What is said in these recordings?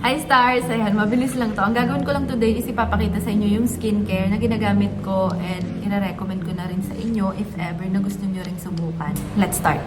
Hi stars! Ayan, mabilis lang to. Ang gagawin ko lang today is ipapakita sa inyo yung skincare na ginagamit ko and ina-recommend ko na rin sa inyo if ever na gusto nyo rin subukan. Let's start!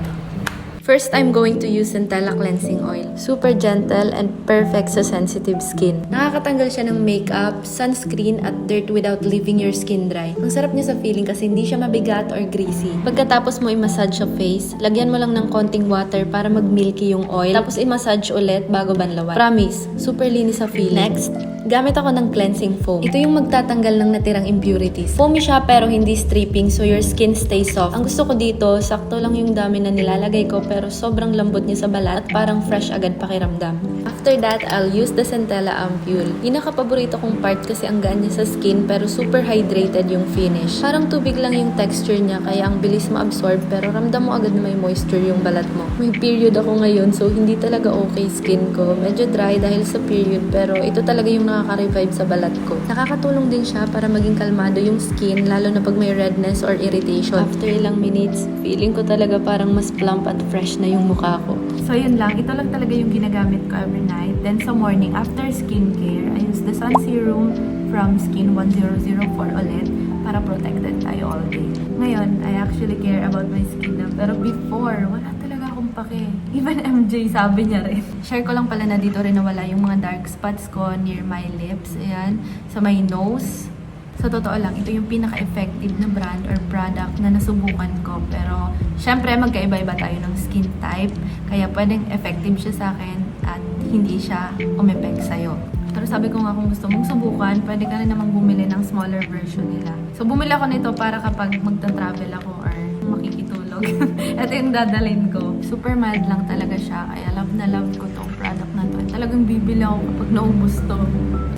First, I'm going to use Centella Cleansing Oil. Super gentle and perfect sa sensitive skin. Nakakatanggal siya ng makeup, sunscreen, at dirt without leaving your skin dry. Ang sarap niya sa feeling kasi hindi siya mabigat or greasy. Pagkatapos mo i-massage sa face, lagyan mo lang ng konting water para mag-milky yung oil. Tapos i-massage ulit bago banlawan. Promise, super linis sa feeling. Next, gamit ako ng cleansing foam. Ito yung magtatanggal ng natirang impurities. Foamy siya pero hindi stripping so your skin stays soft. Ang gusto ko dito, sakto lang yung dami na nilalagay ko pero sobrang lambot niya sa balat at parang fresh agad pakiramdam. After that, I'll use the Centella Ampule. Pinaka-paborito kong part kasi ang gaan niya sa skin pero super hydrated yung finish. Parang tubig lang yung texture niya kaya ang bilis ma-absorb pero ramdam mo agad na may moisture yung balat mo. May period ako ngayon so hindi talaga okay skin ko. Medyo dry dahil sa period pero ito talaga yung nakaka-revive sa balat ko. Nakakatulong din siya para maging kalmado yung skin lalo na pag may redness or irritation. After ilang minutes, feeling ko talaga parang mas plump at fresh na yung mukha ko. So yun lang, ito lang talaga yung ginagamit ko every night. Then sa morning, after skincare, I use the Sun Serum from Skin 1004 ulit para protected tayo all day. Ngayon, I actually care about my skin na. Pero before, wala talaga akong pake. Even MJ sabi niya rin. Share ko lang pala na dito rin nawala yung mga dark spots ko near my lips. Ayan, sa my nose. Sa totoo lang, ito yung pinaka-effective na brand or product na nasubukan ko. Pero, syempre, magkaiba-iba tayo ng skin type. Kaya pwedeng effective siya sa akin at hindi siya umepek sa'yo. Pero sabi ko nga kung gusto mong subukan, pwede ka rin namang bumili ng smaller version nila. So, bumili ako nito para kapag magta-travel ako or makikitulog. Ito yung dadalhin ko. Super mild lang talaga siya. Kaya love na love ko tong product na to. Talagang bibili ako kapag naubos to.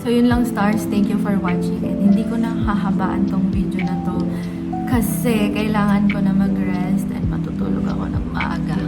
So yun lang stars, thank you for watching and hindi ko na hahabaan tong video na to kasi kailangan ko na mag-rest and matutulog ako ng maaga.